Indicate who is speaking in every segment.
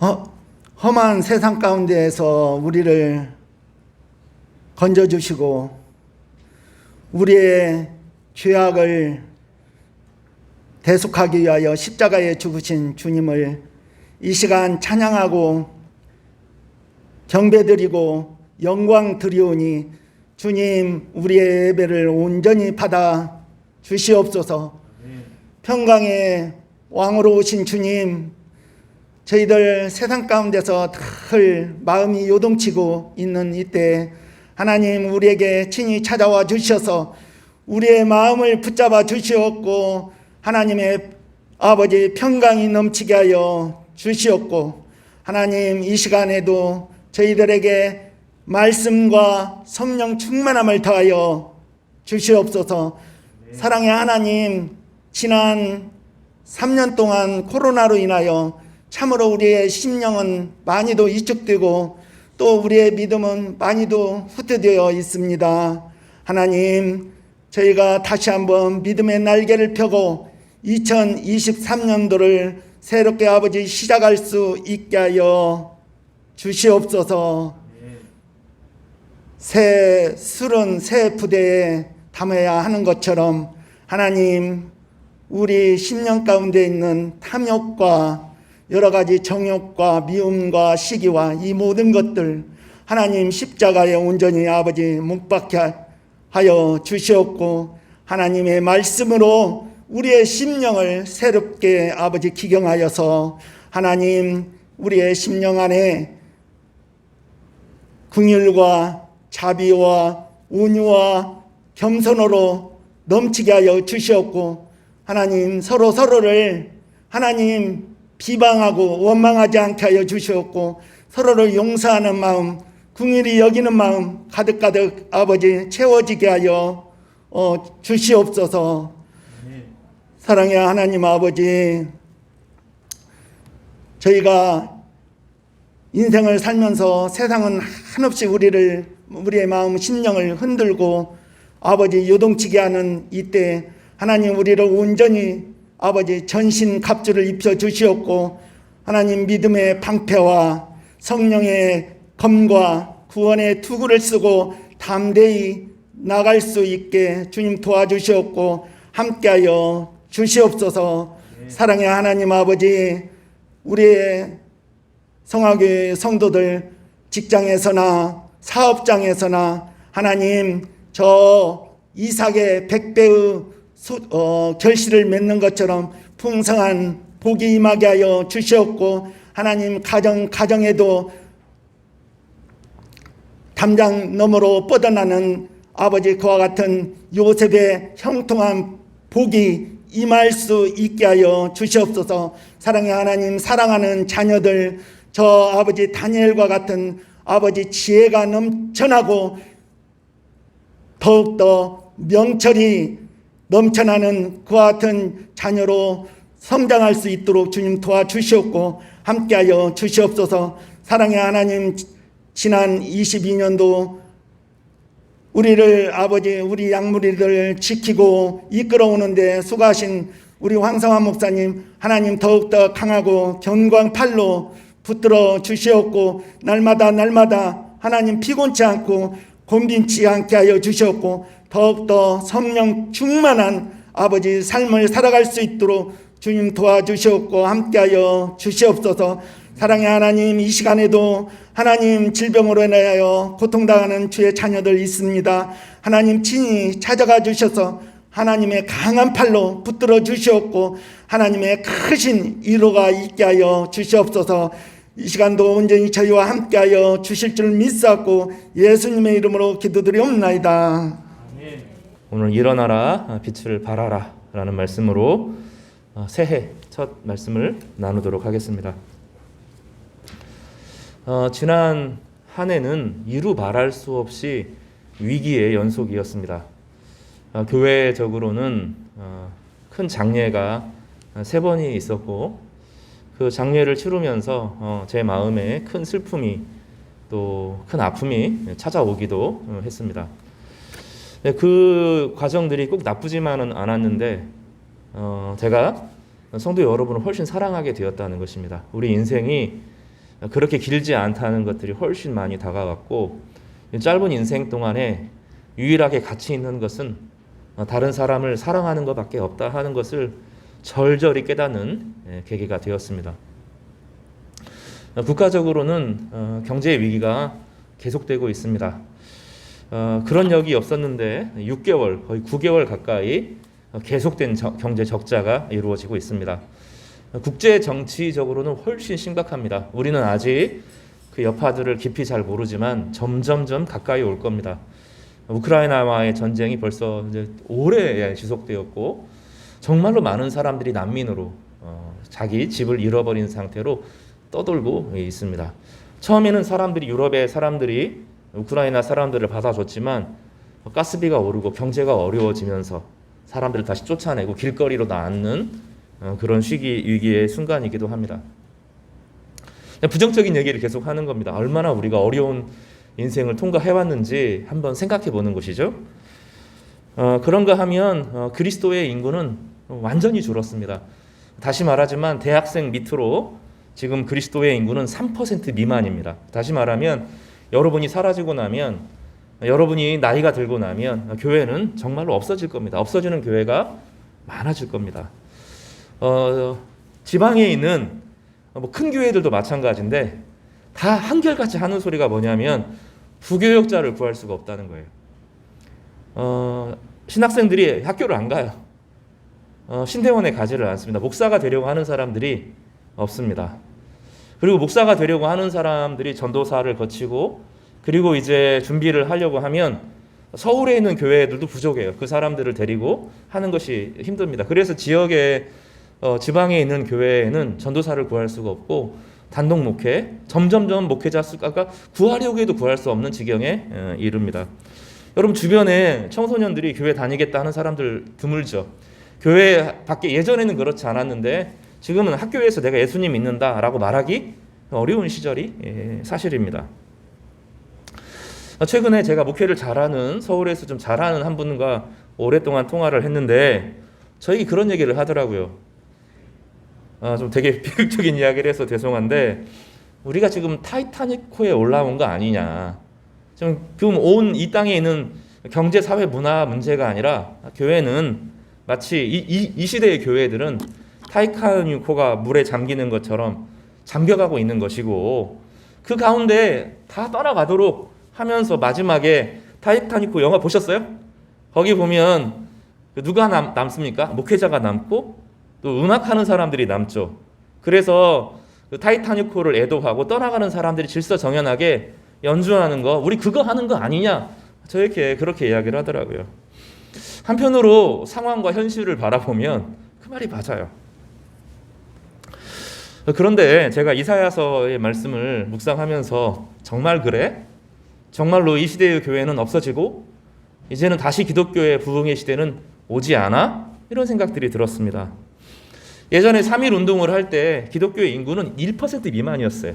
Speaker 1: 험한 세상 가운데에서 우리를 건져주시고 우리의 죄악을 대속하기 위하여 십자가에 죽으신 주님을 이 시간 찬양하고 경배드리고 영광 드리오니 주님 우리의 예배를 온전히 받아 주시옵소서. 평강의 왕으로 오신 주님, 저희들 세상 가운데서 늘 마음이 요동치고 있는 이때 하나님 우리에게 친히 찾아와 주셔서 우리의 마음을 붙잡아 주시옵고 하나님의 아버지 평강이 넘치게 하여 주시옵고 하나님 이 시간에도 저희들에게 말씀과 성령 충만함을 더하여 주시옵소서. 사랑의 하나님, 지난 3년 동안 코로나로 인하여 참으로 우리의 심령은 많이도 위축되고 또 우리의 믿음은 많이도 후퇴되어 있습니다. 하나님, 저희가 다시 한번 믿음의 날개를 펴고 2023년도를 새롭게 아버지 시작할 수 있게 하여 주시옵소서. 새 술은 새 부대에 담아야 하는 것처럼 하나님 우리 심령 가운데 있는 탐욕과 여러 가지 정욕과 미움과 시기와 이 모든 것들 하나님 십자가에 온전히 아버지 못 박게 하여 주시옵고 하나님의 말씀으로 우리의 심령을 새롭게 아버지 기경하여서 하나님 우리의 심령 안에 긍휼과 자비와 온유와 겸손으로 넘치게 하여 주시옵고 하나님 서로를 하나님 비방하고 원망하지 않게 하여 주시옵고 서로를 용서하는 마음, 긍휼히 여기는 마음 가득가득 아버지 채워지게 하여 주시옵소서. 사랑의 하나님 아버지, 저희가 인생을 살면서 세상은 한없이 우리의 마음 심령을 흔들고 아버지 요동치게 하는 이때 하나님 우리를 온전히 아버지 전신 갑주를 입혀 주시옵고 하나님 믿음의 방패와 성령의 검과 구원의 투구를 쓰고 담대히 나갈 수 있게 주님 도와주시옵고 함께하여 주시옵소서. 사랑의 하나님 아버지, 우리의 성화교회 성도들 직장에서나 사업장에서나 하나님 저 이삭의 100배의 결실을 맺는 것처럼 풍성한 복이 임하게 하여 주시옵고 하나님 가정에도 담장 너머로 뻗어나는 아버지 그와 같은 요셉의 형통한 복이 임할 수 있게 하여 주시옵소서. 사랑의 하나님, 사랑하는 자녀들 저 아버지 다니엘과 같은 아버지 지혜가 넘쳐나고 더욱더 명철이 넘쳐나는 그와 같은 자녀로 성장할 수 있도록 주님 도와주시옵고 함께하여 주시옵소서. 사랑의 하나님, 지난 22년도 우리를 아버지 우리 양무리들을 지키고 이끌어오는데 수고하신 우리 황성환 목사님 하나님 더욱더 강하고 견고한 붙들어 주시옵고 날마다 하나님 피곤치 않고 곤빈치 않게 하여 주시옵고 더욱더 성령 충만한 아버지 삶을 살아갈 수 있도록 주님 도와주시옵고 함께하여 주시옵소서. 사랑의 하나님, 이 시간에도 하나님 질병으로 인하여 고통당하는 주의 자녀들 있습니다. 하나님 친히 찾아가 주셔서 하나님의 강한 팔로 붙들어 주시옵고 하나님의 크신 위로가 있게 하여 주시옵소서. 이 시간도 온전히 저희와 함께하여 주실 줄 믿사옵고 예수님의 이름으로 기도드리옵나이다.
Speaker 2: 오늘 일어나라 빛을 발하라 라는 말씀으로 새해 첫 말씀을 나누도록 하겠습니다. 지난 한 해는 이루 말할 수 없이 위기의 연속이었습니다. 교회적으로는 큰 장례가 3번이 있었고 그 장례를 치르면서 제 마음에 큰 슬픔이 또 큰 아픔이 찾아오기도 했습니다. 그 과정들이 꼭 나쁘지만은 않았는데 제가 성도 여러분을 훨씬 사랑하게 되었다는 것입니다. 우리 인생이 그렇게 길지 않다는 것들이 훨씬 많이 다가왔고, 짧은 인생 동안에 유일하게 가치 있는 것은 다른 사람을 사랑하는 것밖에 없다 하는 것을 절절히 깨닫는 계기가 되었습니다. 국가적으로는 경제 위기가 계속되고 있습니다. 그런 적이 없었는데 6개월, 거의 9개월 가까이 계속된 경제 적자가 이루어지고 있습니다. 국제 정치적으로는 훨씬 심각합니다. 우리는 아직 그 여파들을 깊이 잘 모르지만 점점점 가까이 올 겁니다. 우크라이나와의 전쟁이 벌써 이제 오래 지속되었고, 정말로 많은 사람들이 난민으로 자기 집을 잃어버린 상태로 떠돌고 있습니다. 처음에는 유럽의 사람들이 우크라이나 사람들을 받아줬지만 가스비가 오르고 경제가 어려워지면서 사람들을 다시 쫓아내고 길거리로 나앉는 그런 위기의 순간이기도 합니다. 부정적인 얘기를 계속 하는 겁니다. 얼마나 우리가 어려운 인생을 통과해왔는지 한번 생각해 보는 것이죠. 그런가 하면 그리스도의 인구는 완전히 줄었습니다. 다시 말하지만 대학생 밑으로 지금 그리스도의 인구는 3% 미만입니다. 다시 말하면 여러분이 사라지고 나면, 여러분이 나이가 들고 나면 교회는 정말로 없어질 겁니다. 없어지는 교회가 많아질 겁니다. 지방에 있는 큰 교회들도 마찬가지인데 다 한결같이 하는 소리가 뭐냐면 부교역자를 구할 수가 없다는 거예요. 신학생들이 학교를 안 가요. 신대원에 가지를 않습니다. 목사가 되려고 하는 사람들이 없습니다. 그리고 목사가 되려고 하는 사람들이 전도사를 거치고 그리고 이제 준비를 하려고 하면 서울에 있는 교회들도 부족해요. 그 사람들을 데리고 하는 것이 힘듭니다. 그래서 지방에 있는 교회에는 전도사를 구할 수가 없고 단독 목회, 점점점 목회자 수가 구하려고 해도 구할 수 없는 지경에 이릅니다. 여러분 주변에 청소년들이 교회 다니겠다 하는 사람들 드물죠. 교회 밖에 예전에는 그렇지 않았는데 지금은 학교에서 내가 예수님 믿는다라고 말하기 어려운 시절이 사실입니다. 최근에 제가 목회를 잘하는, 서울에서 좀 잘하는 한 분과 오랫동안 통화를 했는데 저에게 그런 얘기를 하더라고요. 좀 되게 비극적인 이야기를 해서 죄송한데 우리가 지금 타이타닉호에 올라온 거 아니냐. 지금 온 이 땅에 있는 경제, 사회, 문화 문제가 아니라 교회는 마치 이 시대의 교회들은 타이타닉호가 물에 잠기는 것처럼 잠겨가고 있는 것이고 그 가운데 다 떠나가도록 하면서 마지막에 타이타닉호 영화 보셨어요? 거기 보면 누가 남습니까? 목회자가 남고 또 음악하는 사람들이 남죠. 그래서 그 타이타닉호를 애도하고 떠나가는 사람들이 질서정연하게 연주하는 거, 우리 그거 하는 거 아니냐? 저렇게 그렇게 이야기를 하더라고요. 한편으로 상황과 현실을 바라보면 그 말이 맞아요. 그런데 제가 이사야서의 말씀을 묵상하면서 정말 그래? 정말로 이 시대의 교회는 없어지고 이제는 다시 기독교의 부흥의 시대는 오지 않아? 이런 생각들이 들었습니다. 예전에 3.1 운동을 할 때 기독교의 인구는 1% 미만이었어요.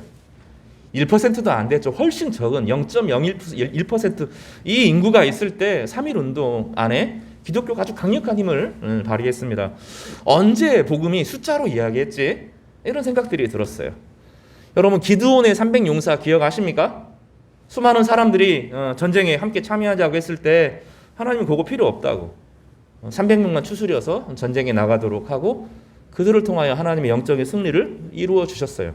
Speaker 2: 1%도 안 됐죠. 훨씬 적은 0.01% 이 인구가 있을 때 3.1 운동 안에 기독교가 아주 강력한 힘을 발휘했습니다. 언제 복음이 숫자로 이야기했지? 이런 생각들이 들었어요. 여러분 기드온의 300용사 기억하십니까? 수많은 사람들이 전쟁에 함께 참여하자고 했을 때 하나님은 그거 필요 없다고 300명만 추스려서 전쟁에 나가도록 하고 그들을 통하여 하나님의 영적인 승리를 이루어 주셨어요.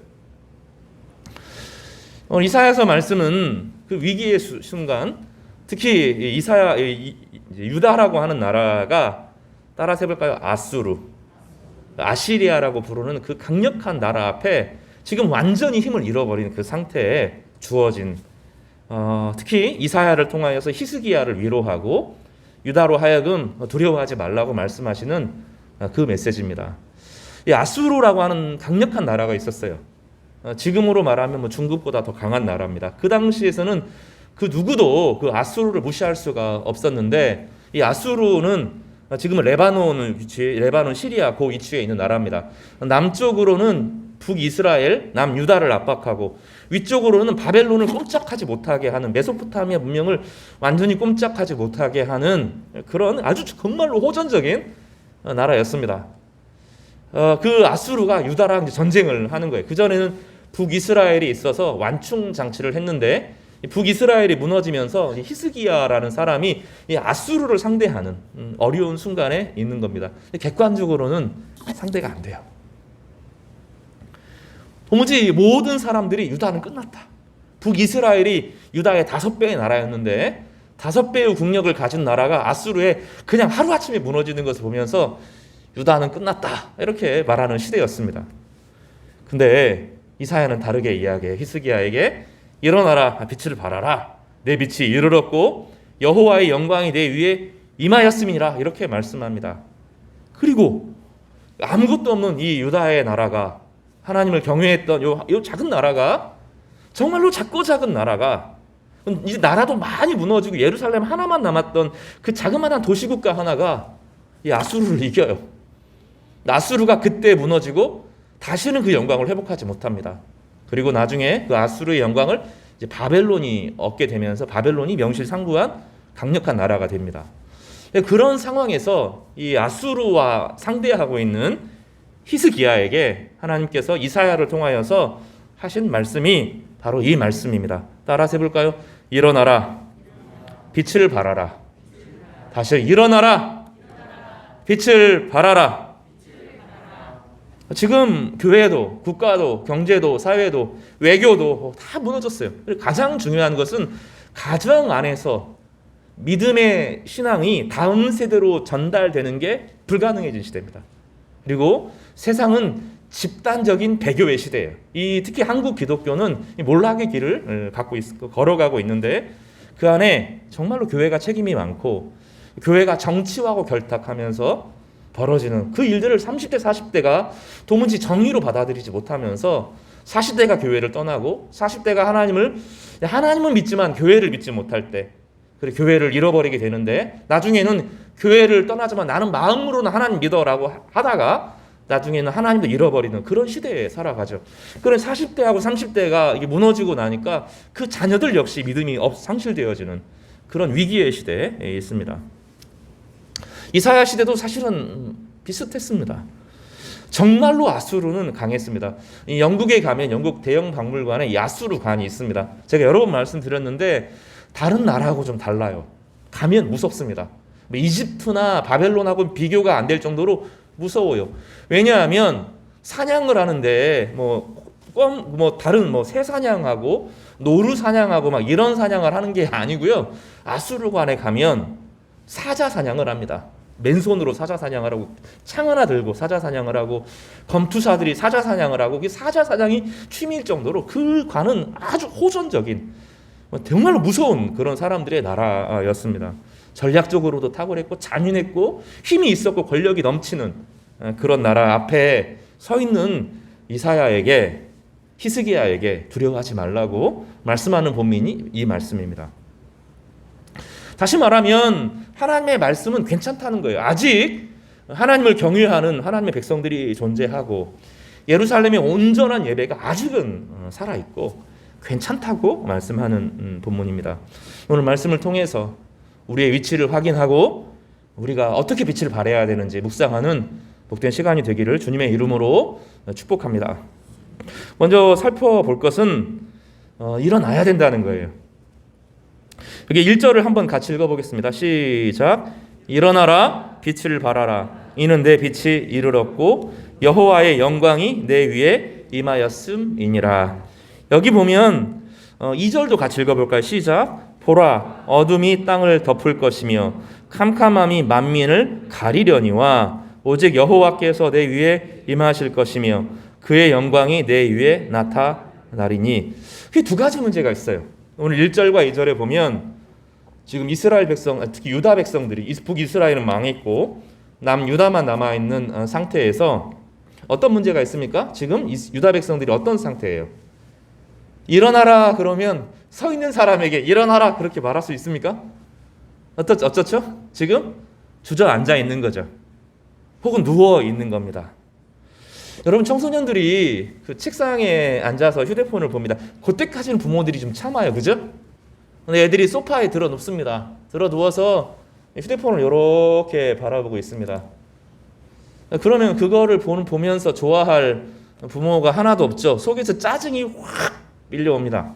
Speaker 2: 이사야서 말씀은 그 위기의 순간, 특히 유다라고 하는 나라가 따라서 해볼까요? 아수르, 아시리아라고 부르는 그 강력한 나라 앞에 지금 완전히 힘을 잃어버린 그 상태에 주어진 특히 이사야를 통하여서 히스기야를 위로하고 유다로 하여금 두려워하지 말라고 말씀하시는 그 메시지입니다. 이 아수르라고 하는 강력한 나라가 있었어요. 지금으로 말하면 중국보다 더 강한 나라입니다. 그 당시에서는 그 누구도 그 아수르를 무시할 수가 없었는데 이 아수르는 지금은 레바논 시리아 그 위치에 있는 나라입니다. 남쪽으로는 북이스라엘, 남유다를 압박하고 위쪽으로는 바벨론을 꼼짝하지 못하게 하는 메소포타미아 문명을 완전히 꼼짝하지 못하게 하는 그런 아주 정말로 호전적인 나라였습니다. 그 아수르가 유다랑 전쟁을 하는 거예요. 그전에는 북이스라엘이 있어서 완충 장치를 했는데 북이스라엘이 무너지면서 히스기야라는 사람이 이 아수르를 상대하는 어려운 순간에 있는 겁니다. 객관적으로는 상대가 안 돼요. 도무지 모든 사람들이 유다는 끝났다. 북이스라엘이 유다의 5배의 나라였는데 5배의 국력을 가진 나라가 아수르에 그냥 하루아침에 무너지는 것을 보면서 유다는 끝났다 이렇게 말하는 시대였습니다. 근데 이사야는 다르게 이야기해. 히스기야에게 일어나라, 빛을 발하라. 내 빛이 이르렀고 여호와의 영광이 내 위에 임하였음이라 이렇게 말씀합니다. 그리고 아무것도 없는 이 유다의 나라가 하나님을 경외했던 요 작은 나라가 정말로 작고 작은 나라가 이제 나라도 많이 무너지고 예루살렘 하나만 남았던 그 자그마한 도시국가 하나가 이 아수르를 이겨요. 아수르가 그때 무너지고 다시는 그 영광을 회복하지 못합니다. 그리고 나중에 그 아수르의 영광을 이제 바벨론이 얻게 되면서 바벨론이 명실상부한 강력한 나라가 됩니다. 그런 상황에서 이 아수르와 상대하고 있는 히스기야에게 하나님께서 이사야를 통하여서 하신 말씀이 바로 이 말씀입니다. 따라서 해볼까요? 일어나라, 빛을 발하라. 다시 일어나라, 빛을 발하라. 지금 교회도, 국가도, 경제도, 사회도, 외교도 다 무너졌어요. 가장 중요한 것은 가정 안에서 믿음의 신앙이 다음 세대로 전달되는 게 불가능해진 시대입니다. 그리고 세상은 집단적인 배교의 시대예요. 특히 한국 기독교는 몰락의 길을 걸어가고 있는데 그 안에 정말로 교회가 책임이 많고 교회가 정치하고 결탁하면서 벌어지는 그 일들을 30대, 40대가 도무지 정의로 받아들이지 못하면서 40대가 교회를 떠나고 40대가 하나님은 믿지만 교회를 믿지 못할 때 그리고 교회를 잃어버리게 되는데 나중에는 교회를 떠나지만 나는 마음으로는 하나님 믿어라고 하다가 나중에는 하나님도 잃어버리는 그런 시대에 살아가죠. 그런 40대하고 30대가 이게 무너지고 나니까 그 자녀들 역시 믿음이 상실되어지는 그런 위기의 시대에 있습니다. 이사야 시대도 사실은 비슷했습니다. 정말로 아수르는 강했습니다. 영국에 가면 영국 대형 박물관에 아수르관이 있습니다. 제가 여러 번 말씀드렸는데 다른 나라하고 좀 달라요. 가면 무섭습니다. 이집트나 바벨론하고 비교가 안 될 정도로 무서워요. 왜냐하면 사냥을 하는데 다른 새 사냥하고 노루 사냥하고 막 이런 사냥을 하는 게 아니고요. 아수르관에 가면 사자 사냥을 합니다. 맨손으로 사자 사냥을 하고 창 하나 들고 사자 사냥을 하고 검투사들이 사자 사냥을 하고 사자 사냥이 취미일 정도로 그 관은 아주 호전적인 정말로 무서운 그런 사람들의 나라였습니다. 전략적으로도 탁월했고 잔인했고 힘이 있었고 권력이 넘치는 그런 나라 앞에 서 있는 이사야에게 히스기야에게 두려워하지 말라고 말씀하는 본문이 이 말씀입니다. 다시 말하면 하나님의 말씀은 괜찮다는 거예요. 아직 하나님을 경외하는 하나님의 백성들이 존재하고 예루살렘의 온전한 예배가 아직은 살아있고 괜찮다고 말씀하는 본문입니다. 오늘 말씀을 통해서 우리의 위치를 확인하고 우리가 어떻게 빛을 발해야 되는지 묵상하는 복된 시간이 되기를 주님의 이름으로 축복합니다. 먼저 살펴볼 것은 일어나야 된다는 거예요. 여기 1절을 한번 같이 읽어보겠습니다. 시작. 일어나라, 빛을 발하라. 이는 내 빛이 이르렀고 여호와의 영광이 내 위에 임하였음이니라. 여기 보면 2절도 같이 읽어볼까요? 시작. 보라, 어둠이 땅을 덮을 것이며 캄캄함이 만민을 가리려니와 오직 여호와께서 내 위에 임하실 것이며 그의 영광이 내 위에 나타나리니. 그게 두 가지 문제가 있어요. 오늘 1절과 2절에 보면 지금 이스라엘 백성, 특히 유다 백성들이 북이스라엘은 망했고 남유다만 남아있는 상태에서 어떤 문제가 있습니까? 지금 유다 백성들이 어떤 상태예요? 일어나라 그러면 서 있는 사람에게 일어나라 그렇게 말할 수 있습니까? 어떻죠? 지금 주저앉아 있는 거죠. 혹은 누워 있는 겁니다. 여러분 청소년들이 그 책상에 앉아서 휴대폰을 봅니다. 그때까지는 부모들이 좀 참아요. 그죠? 근데 애들이 소파에 들어 눕습니다. 들어 누워서 휴대폰을 이렇게 바라보고 있습니다. 그러면 그거를 보면서 좋아할 부모가 하나도 없죠. 속에서 짜증이 확 밀려옵니다.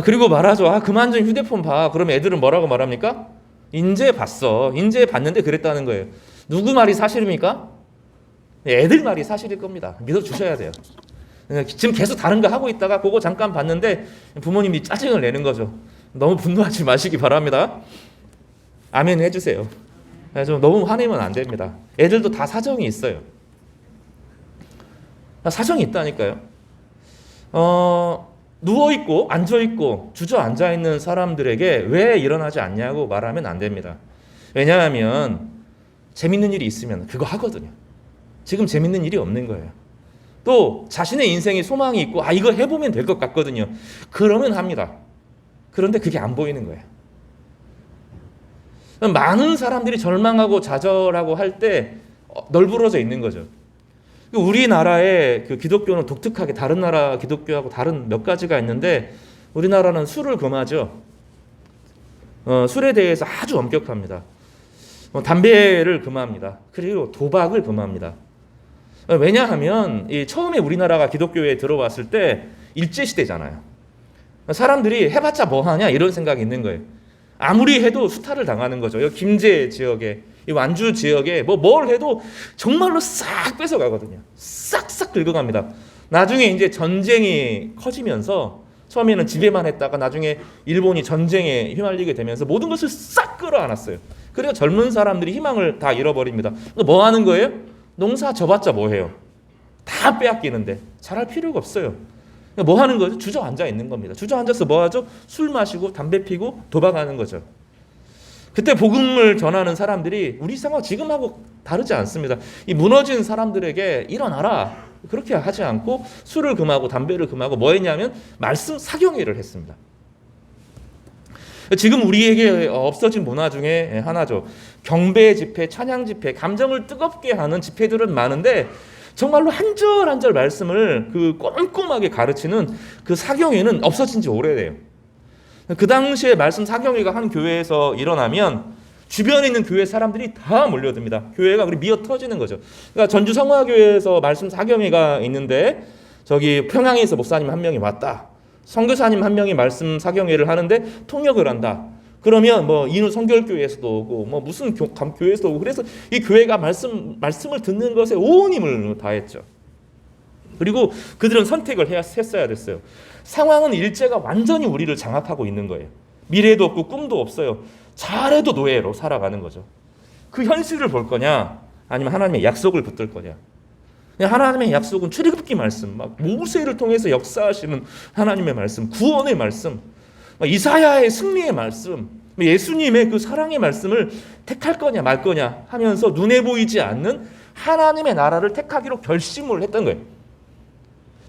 Speaker 2: 그리고 말하죠. 그만 좀 휴대폰 봐. 그러면 애들은 뭐라고 말합니까? 인제 봤어. 인제 봤는데 그랬다는 거예요. 누구 말이 사실입니까? 애들 말이 사실일 겁니다. 믿어주셔야 돼요. 지금 계속 다른 거 하고 있다가 그거 잠깐 봤는데 부모님이 짜증을 내는 거죠. 너무 분노하지 마시기 바랍니다. 아멘 해주세요. 좀 너무 화내면 안 됩니다. 애들도 다 사정이 있어요. 사정이 있다니까요. 누워있고 앉아있고 주저앉아있는 사람들에게 왜 일어나지 않냐고 말하면 안 됩니다. 왜냐하면 재밌는 일이 있으면 그거 하거든요. 지금 재밌는 일이 없는 거예요. 또 자신의 인생에 소망이 있고 이거 해보면 될 것 같거든요. 그러면 합니다. 그런데 그게 안 보이는 거예요. 많은 사람들이 절망하고 좌절하고 할 때 널브러져 있는 거죠. 우리나라의 그 기독교는 독특하게 다른 나라 기독교하고 다른 몇 가지가 있는데 우리나라는 술을 금하죠. 술에 대해서 아주 엄격합니다. 담배를 금합니다. 그리고 도박을 금합니다. 왜냐하면 처음에 우리나라가 기독교에 들어왔을 때 일제시대잖아요. 사람들이 해봤자 뭐하냐 이런 생각이 있는 거예요. 아무리 해도 수탈을 당하는 거죠. 여기 김제 지역에 이 완주 지역에 뭘 해도 정말로 싹 뺏어가거든요. 싹싹 긁어갑니다. 나중에 이제 전쟁이 커지면서 처음에는 지배만 했다가 나중에 일본이 전쟁에 휘말리게 되면서 모든 것을 싹 끌어안았어요. 그래서 젊은 사람들이 희망을 다 잃어버립니다. 뭐 하는 거예요? 농사 져봤자 뭐해요? 다 빼앗기는데 잘할 필요가 없어요. 뭐 하는 거죠? 주저앉아 있는 겁니다. 주저앉아서 뭐 하죠? 술 마시고 담배 피고 도박하는 거죠. 그때 복음을 전하는 사람들이 우리 상황 지금하고 다르지 않습니다. 이 무너진 사람들에게 일어나라 그렇게 하지 않고 술을 금하고 담배를 금하고 뭐 했냐면 말씀 사경회를 했습니다. 지금 우리에게 없어진 문화 중에 하나죠. 경배 집회, 찬양 집회, 감정을 뜨겁게 하는 집회들은 많은데 정말로 한 절 한 절 말씀을 그 꼼꼼하게 가르치는 그 사경회는 없어진 지 오래돼요. 그 당시에 말씀 사경회가 한 교회에서 일어나면 주변에 있는 교회 사람들이 다 몰려듭니다. 교회가 그리 미어 터지는 거죠. 그러니까 전주 성화교회에서 말씀 사경회가 있는데 저기 평양에서 목사님 한 명이 왔다. 선교사님 한 명이 말씀 사경회를 하는데 통역을 한다. 그러면 뭐 인후 성결교회에서도 오고 뭐 무슨 교회에서도 오고 그래서 이 교회가 말씀을 듣는 것에 온 힘을 다했죠. 그리고 그들은 선택을 했어야 됐어요. 상황은 일제가 완전히 우리를 장악하고 있는 거예요. 미래도 없고 꿈도 없어요. 잘해도 노예로 살아가는 거죠. 그 현실을 볼 거냐 아니면 하나님의 약속을 붙들 거냐. 하나님의 약속은 출애굽기 말씀, 막 모세를 통해서 역사하시는 하나님의 말씀, 구원의 말씀, 이사야의 승리의 말씀, 예수님의 그 사랑의 말씀을 택할 거냐 말 거냐 하면서 눈에 보이지 않는 하나님의 나라를 택하기로 결심을 했던 거예요.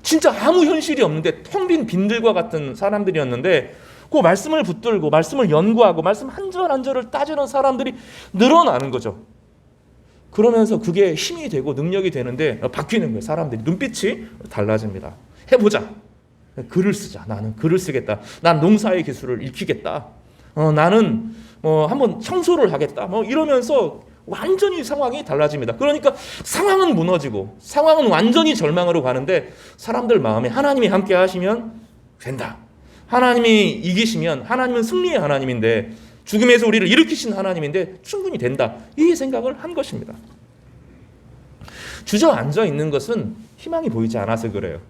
Speaker 2: 진짜 아무 현실이 없는데 텅 빈 빈들과 같은 사람들이었는데 그 말씀을 붙들고 말씀을 연구하고 말씀 한 절 한 절을 따지는 사람들이 늘어나는 거죠. 그러면서 그게 힘이 되고 능력이 되는데 바뀌는 거예요. 사람들이 눈빛이 달라집니다. 해보자. 글을 쓰자. 나는 글을 쓰겠다. 난 농사의 기술을 익히겠다. 나는 한번 청소를 하겠다. 이러면서 완전히 상황이 달라집니다. 그러니까 상황은 무너지고 상황은 완전히 절망으로 가는데 사람들 마음에 하나님이 함께 하시면 된다. 하나님이 이기시면 하나님은 승리의 하나님인데 죽음에서 우리를 일으키신 하나님인데 충분히 된다. 이 생각을 한 것입니다. 주저앉아 있는 것은 희망이 보이지 않아서 그래요.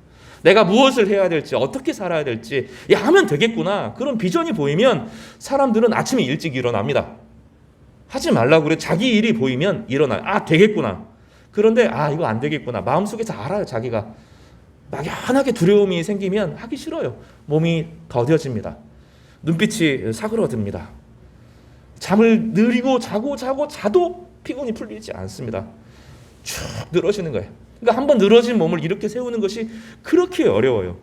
Speaker 2: 내가 무엇을 해야 될지 어떻게 살아야 될지 하면 되겠구나. 그런 비전이 보이면 사람들은 아침에 일찍 일어납니다. 하지 말라고 그래. 자기 일이 보이면 일어나요. 되겠구나. 그런데 이거 안 되겠구나. 마음속에서 알아요. 자기가. 막연하게 두려움이 생기면 하기 싫어요. 몸이 더뎌집니다. 눈빛이 사그러듭니다. 잠을 느리고 자도 피곤이 풀리지 않습니다. 쭉 늘어지는 거예요. 그러니까 한번 늘어진 몸을 이렇게 세우는 것이 그렇게 어려워요.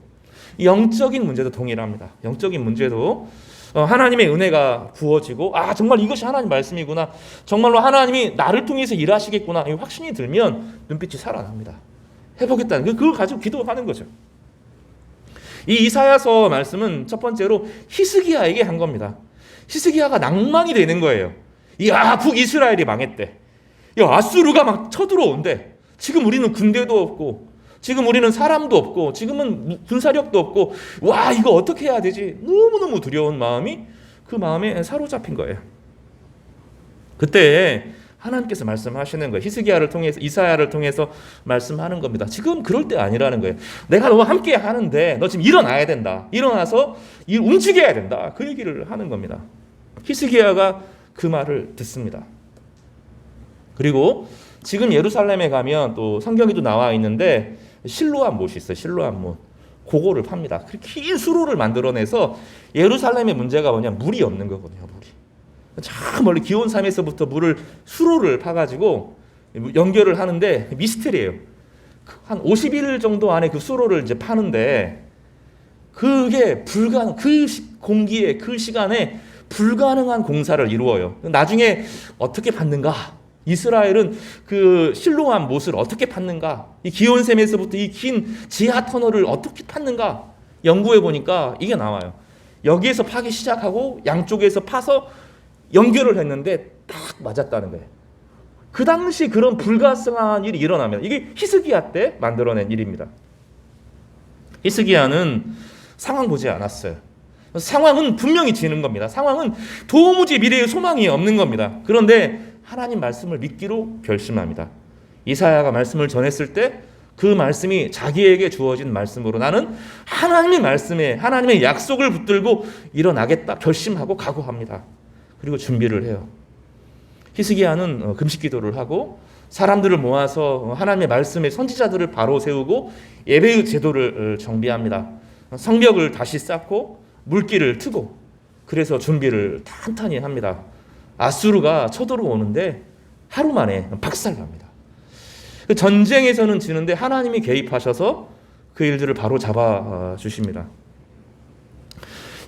Speaker 2: 영적인 문제도 동일합니다. 영적인 문제도 하나님의 은혜가 부어지고 정말 이것이 하나님 말씀이구나. 정말로 하나님이 나를 통해서 일하시겠구나. 이 확신이 들면 눈빛이 살아납니다. 해보겠다는 그걸 가지고 기도하는 거죠. 이 이사야서 말씀은 첫 번째로 히스기야에게 한 겁니다. 히스기야가 낭만이 되는 거예요. 북이스라엘이 망했대. 아수르가 막 쳐들어온대. 지금 우리는 군대도 없고, 지금 우리는 사람도 없고, 지금은 군사력도 없고, 와, 이거 어떻게 해야 되지? 너무너무 두려운 마음이 그 마음에 사로잡힌 거예요. 그때 하나님께서 말씀하시는 거예요. 히스기야를 통해서, 이사야를 통해서 말씀하는 겁니다. 지금 그럴 때 아니라는 거예요. 내가 너와 함께 하는데 너 지금 일어나야 된다. 일어나서 움직여야 된다. 그 얘기를 하는 겁니다. 히스기야가 그 말을 듣습니다. 그리고 지금 예루살렘에 가면 또 성경에도 나와 있는데 실로암 못이 있어요. 실로암 못. 그거를 팝니다. 긴 수로를 만들어내서 예루살렘의 문제가 뭐냐? 물이 없는 거거든요. 물이. 저 멀리 기온 산에서부터 물을 수로를 파가지고 연결을 하는데 미스터리예요. 한 50일 정도 안에 그 수로를 이제 파는데 그게 그 공기에 그 시간에 불가능한 공사를 이루어요. 나중에 어떻게 받는가? 이스라엘은 그 실로암 못을 어떻게 팠는가? 이 기온샘에서부터 이 긴 지하 터널을 어떻게 팠는가? 연구해 보니까 이게 나와요. 여기에서 파기 시작하고 양쪽에서 파서 연결을 했는데 딱 맞았다는 거예요. 그 당시 그런 불가능한 일이 일어나면 이게 히스기야 때 만들어낸 일입니다. 히스기야는 상황 보지 않았어요. 상황은 분명히 지는 겁니다. 상황은 도무지 미래의 소망이 없는 겁니다. 그런데 하나님 말씀을 믿기로 결심합니다. 이사야가 말씀을 전했을 때 그 말씀이 자기에게 주어진 말씀으로 나는 하나님의 말씀에 하나님의 약속을 붙들고 일어나겠다 결심하고 각오합니다. 그리고 준비를 해요. 히스기야는 금식 기도를 하고 사람들을 모아서 하나님의 말씀의 선지자들을 바로 세우고 예배의 제도를 정비합니다. 성벽을 다시 쌓고 물길을 트고 그래서 준비를 탄탄히 합니다. 아수르가 쳐들어오는데 하루 만에 박살납니다. 전쟁에서는 지는데 하나님이 개입하셔서 그 일들을 바로 잡아 주십니다.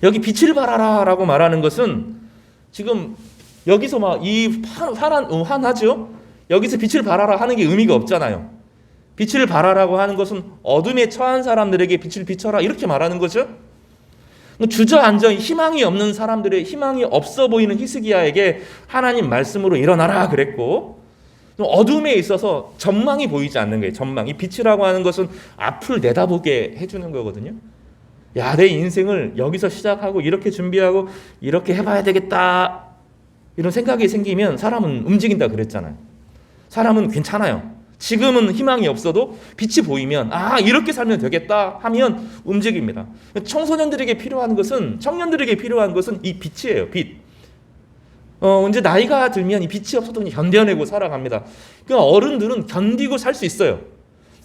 Speaker 2: 여기 빛을 발하라라고 말하는 것은 지금 여기서 막 이 환하죠? 여기서 빛을 발하라 하는 게 의미가 없잖아요. 빛을 발하라고 하는 것은 어둠에 처한 사람들에게 빛을 비춰라 이렇게 말하는 거죠. 주저앉아 희망이 없는 사람들의 희망이 없어 보이는 히스기야에게 하나님 말씀으로 일어나라 그랬고 어둠에 있어서 전망이 보이지 않는 거예요. 전망. 이 빛이라고 하는 것은 앞을 내다보게 해주는 거거든요. 야, 내 인생을 여기서 시작하고 이렇게 준비하고 이렇게 해봐야 되겠다 이런 생각이 생기면 사람은 움직인다 그랬잖아요. 사람은 괜찮아요. 지금은 희망이 없어도 빛이 보이면 이렇게 살면 되겠다 하면 움직입니다. 청소년들에게 필요한 것은 청년들에게 필요한 것은 이 빛이에요. 빛. 이제 나이가 들면 이 빛이 없어도 그냥 견뎌내고 살아갑니다. 그러니까 어른들은 견디고 살 수 있어요.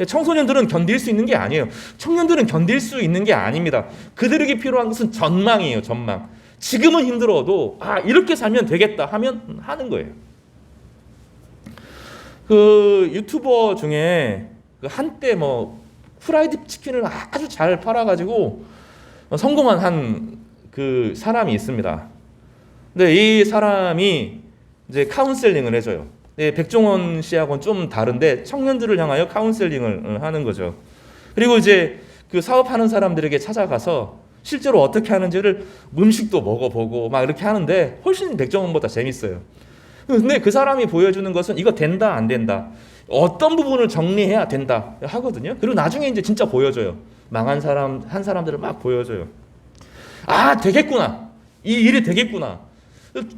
Speaker 2: 청소년들은 견딜 수 있는 게 아니에요. 청년들은 견딜 수 있는 게 아닙니다. 그들에게 필요한 것은 전망이에요. 전망. 지금은 힘들어도 이렇게 살면 되겠다 하면 하는 거예요. 그 유튜버 중에 한때 프라이드 치킨을 아주 잘 팔아가지고 성공한 한 그 사람이 있습니다. 근데 이 사람이 이제 카운셀링을 해줘요. 백종원 씨하고는 좀 다른데 청년들을 향하여 카운셀링을 하는 거죠. 그리고 이제 그 사업하는 사람들에게 찾아가서 실제로 어떻게 하는지를 음식도 먹어보고 막 이렇게 하는데 훨씬 백종원보다 재밌어요. 근데 그 사람이 보여주는 것은 이거 된다 안 된다 어떤 부분을 정리해야 된다 하거든요. 그리고 나중에 이제 진짜 보여줘요. 망한 사람 한 사람들을 막 보여줘요. 되겠구나. 이 일이 되겠구나.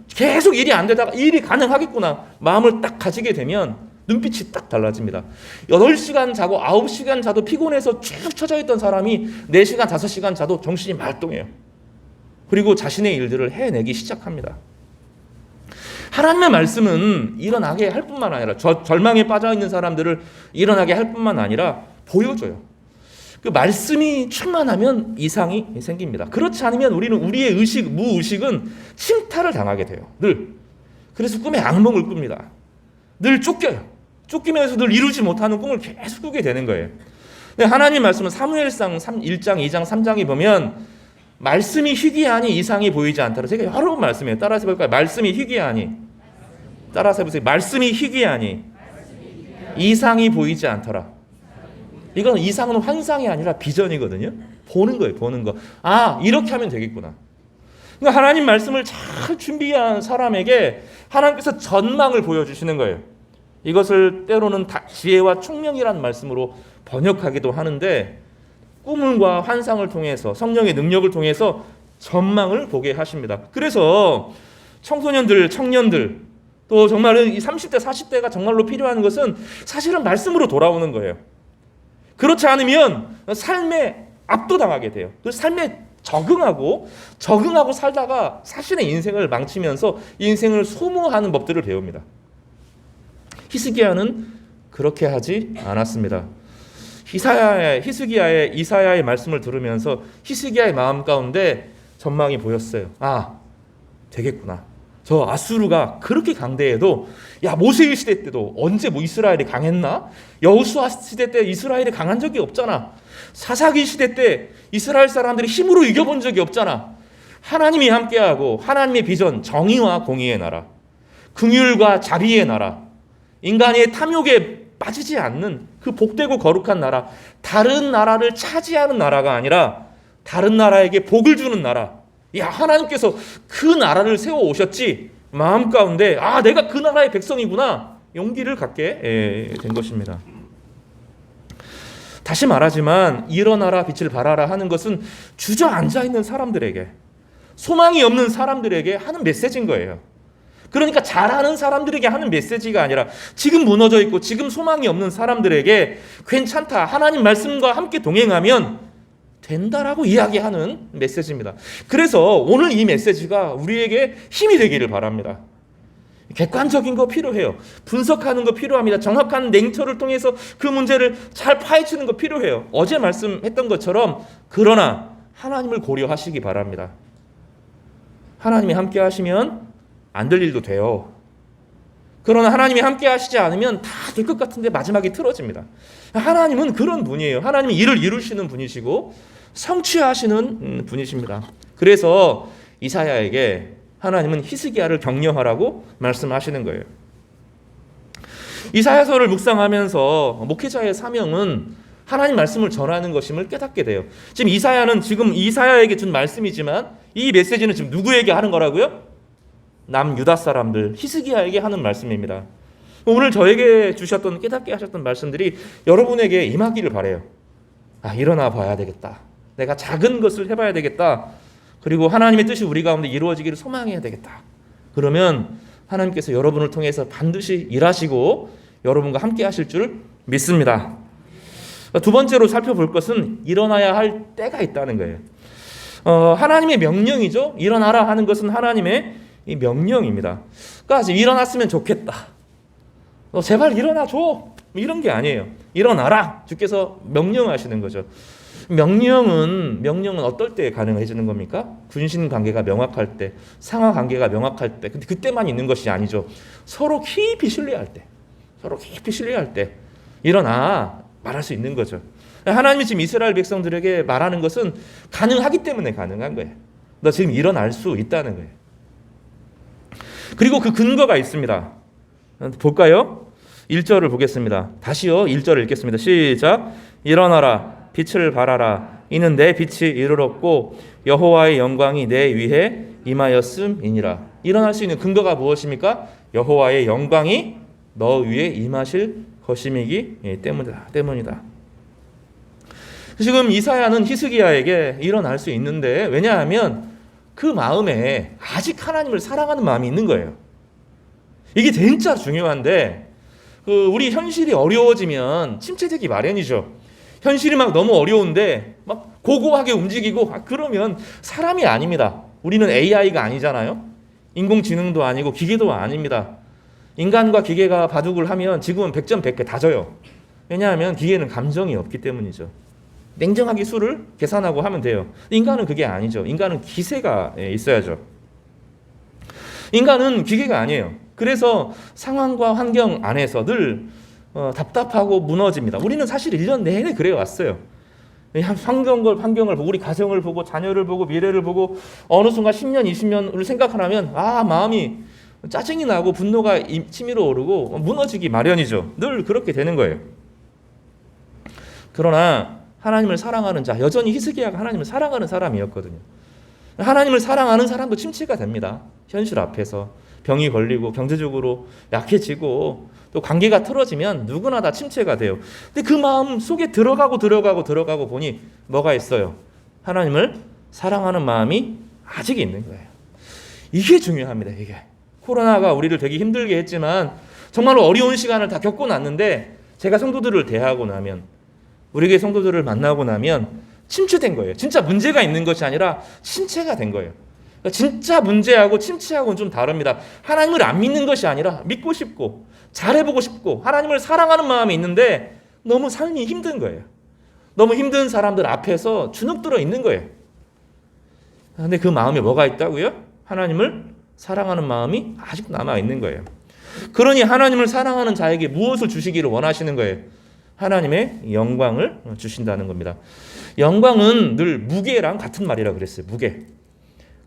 Speaker 2: 계속 일이 안 되다가 일이 가능하겠구나 마음을 딱 가지게 되면 눈빛이 딱 달라집니다. 8시간 자고 9시간 자도 피곤해서 쭉 처져 있던 사람이 4시간 5시간 자도 정신이 말똥해요. 그리고 자신의 일들을 해내기 시작합니다. 하나님의 말씀은 일어나게 할 뿐만 아니라 절망에 빠져있는 사람들을 일어나게 할 뿐만 아니라 보여줘요. 그 말씀이 충만하면 이상이 생깁니다. 그렇지 않으면 우리는 우리의 무의식은 침탈을 당하게 돼요. 늘. 그래서 꿈에 악몽을 꿉니다. 늘 쫓겨요. 쫓기면서 늘 이루지 못하는 꿈을 계속 꾸게 되는 거예요. 근데 하나님 말씀은 사무엘상 1장, 2장, 3장에 보면 말씀이 희귀하니 이상이 보이지 않더라. 제가 여러 번 말씀해요. 따라서 해볼까요? 말씀이 희귀하니. 따라서 해보세요. 말씀이 희귀하니 이상이 보이지 않더라. 이건 이상은 환상이 아니라 비전이거든요. 보는 거예요. 보는 거. 이렇게 하면 되겠구나. 그러니까 하나님 말씀을 잘 준비한 사람에게 하나님께서 전망을 보여주시는 거예요. 이것을 때로는 지혜와 총명이라는 말씀으로 번역하기도 하는데 꿈과 환상을 통해서 성령의 능력을 통해서 전망을 보게 하십니다. 그래서 청소년들, 청년들 또 정말은 이 30대, 40대가 정말로 필요한 것은 사실은 말씀으로 돌아오는 거예요. 그렇지 않으면 삶에 압도당하게 돼요. 그 삶에 적응하고 살다가 자신의 인생을 망치면서 인생을 소모하는 법들을 배웁니다. 히스기야는 그렇게 하지 않았습니다. 히스기야의 이사야의 말씀을 들으면서 히스기야의 마음 가운데 전망이 보였어요. 아, 되겠구나. 저 아수르가 그렇게 강대해도 야, 모세 시대 때도 언제 뭐 이스라엘이 강했나? 여호수아 시대 때 이스라엘이 강한 적이 없잖아. 사사기 시대 때 이스라엘 사람들이 힘으로 이겨본 적이 없잖아. 하나님이 함께하고 하나님의 비전, 정의와 공의의 나라, 긍휼과 자비의 나라, 인간의 탐욕에 빠지지 않는 그 복되고 거룩한 나라, 다른 나라를 차지하는 나라가 아니라 다른 나라에게 복을 주는 나라. 야, 하나님께서 그 나라를 세워 오셨지. 마음 가운데 아, 내가 그 나라의 백성이구나. 용기를 갖게 된 것입니다. 다시 말하지만 일어나라 빛을 발하라 하는 것은 주저앉아 있는 사람들에게, 소망이 없는 사람들에게 하는 메시지인 거예요. 그러니까 잘하는 사람들에게 하는 메시지가 아니라 지금 무너져 있고 지금 소망이 없는 사람들에게 괜찮다, 하나님 말씀과 함께 동행하면 된다라고 이야기하는 메시지입니다. 그래서 오늘 이 메시지가 우리에게 힘이 되기를 바랍니다. 객관적인 거 필요해요. 분석하는 거 필요합니다. 정확한 냉철을 통해서 그 문제를 잘 파헤치는 거 필요해요. 어제 말씀했던 것처럼 그러나 하나님을 고려하시기 바랍니다. 하나님이 함께 하시면 안 될 일도 돼요. 그러나 하나님이 함께 하시지 않으면 다 될 것 같은데 마지막에 틀어집니다. 하나님은 그런 분이에요. 하나님은 일을 이루시는 분이시고 성취하시는 분이십니다. 그래서 이사야에게 하나님은 히스기야를 격려하라고 말씀하시는 거예요. 이사야서를 묵상하면서 목회자의 사명은 하나님 말씀을 전하는 것임을 깨닫게 돼요. 지금 이사야는 지금 이사야에게 준 말씀이지만 이 메시지는 지금 누구에게 하는 거라고요? 남유다 사람들 히스기야에게 하는 말씀입니다. 오늘 저에게 주셨던 깨닫게 하셨던 말씀들이 여러분에게 임하기를 바라요. 아, 일어나 봐야 되겠다. 내가 작은 것을 해봐야 되겠다. 그리고 하나님의 뜻이 우리 가운데 이루어지기를 소망해야 되겠다. 그러면 하나님께서 여러분을 통해서 반드시 일하시고 여러분과 함께 하실 줄 믿습니다. 두 번째로 살펴볼 것은 일어나야 할 때가 있다는 거예요. 하나님의 명령이죠. 일어나라 하는 것은 하나님의 이 명령입니다. 그러니까 일어났으면 좋겠다. 너 제발 일어나줘. 이런 게 아니에요. 일어나라. 주께서 명령하시는 거죠. 명령은 어떨 때 가능해지는 겁니까? 군신 관계가 명확할 때, 상하 관계가 명확할 때, 근데 그때만 있는 것이 아니죠. 서로 깊이 신뢰할 때, 일어나 말할 수 있는 거죠. 하나님이 지금 이스라엘 백성들에게 말하는 것은 가능하기 때문에 가능한 거예요. 너 지금 일어날 수 있다는 거예요. 그리고 그 근거가 있습니다. 볼까요? 1절을 보겠습니다. 다시요. 1절을 읽겠습니다. 시작. 일어나라. 빛을 발하라. 이는 내 빛이 이르렀고 여호와의 영광이 내 위에 임하였음이니라. 일어날 수 있는 근거가 무엇입니까? 여호와의 영광이 너 위에 임하실 것임이기 때문이다. 지금 이사야는 히스기야에게 일어날 수 있는데, 왜냐하면 그 마음에 아직 하나님을 사랑하는 마음이 있는 거예요. 이게 진짜 중요한데, 우리 현실이 어려워지면 침체되기 마련이죠. 현실이 막 너무 어려운데 막 고고하게 움직이고 그러면 사람이 아닙니다. 우리는 AI가 아니잖아요. 인공지능도 아니고 기계도 아닙니다. 인간과 기계가 바둑을 하면 지금은 100점 100개 다 져요. 왜냐하면 기계는 감정이 없기 때문이죠. 냉정하게 수를 계산하고 하면 돼요. 인간은 그게 아니죠. 인간은 기세가 있어야죠. 인간은 기계가 아니에요. 그래서 상황과 환경 안에서 늘 답답하고 무너집니다. 우리는 사실 1년 내내 그래 왔어요. 환경을 보고, 우리 가정을 보고, 자녀를 보고, 미래를 보고, 어느 순간 10년, 20년을 생각하면 마음이 짜증이 나고 분노가 치밀어 오르고 무너지기 마련이죠. 늘 그렇게 되는 거예요. 그러나 하나님을 사랑하는 자, 여전히 히스기야가 하나님을 사랑하는 사람이었거든요. 하나님을 사랑하는 사람도 침체가 됩니다. 현실 앞에서. 병이 걸리고 경제적으로 약해지고 또 관계가 틀어지면 누구나 다 침체가 돼요. 근데 그 마음 속에 들어가고 보니 뭐가 있어요? 하나님을 사랑하는 마음이 아직 있는 거예요. 이게 중요합니다. 이게 코로나가 우리를 되게 힘들게 했지만 정말로 어려운 시간을 다 겪고 났는데 제가 성도들을 대하고 나면 우리 교회 성도들을 만나고 나면 침체된 거예요. 진짜 문제가 있는 것이 아니라 침체가 된 거예요. 그러니까 진짜 문제하고 침체하고는 좀 다릅니다. 하나님을 안 믿는 것이 아니라 믿고 싶고 잘해보고 싶고 하나님을 사랑하는 마음이 있는데 너무 삶이 힘든 거예요. 너무 힘든 사람들 앞에서 주눅들어 있는 거예요. 근데 그 마음에 뭐가 있다고요? 하나님을 사랑하는 마음이 아직 남아있는 거예요. 그러니 하나님을 사랑하는 자에게 무엇을 주시기를 원하시는 거예요? 하나님의 영광을 주신다는 겁니다. 영광은 늘 무게랑 같은 말이라 그랬어요. 무게.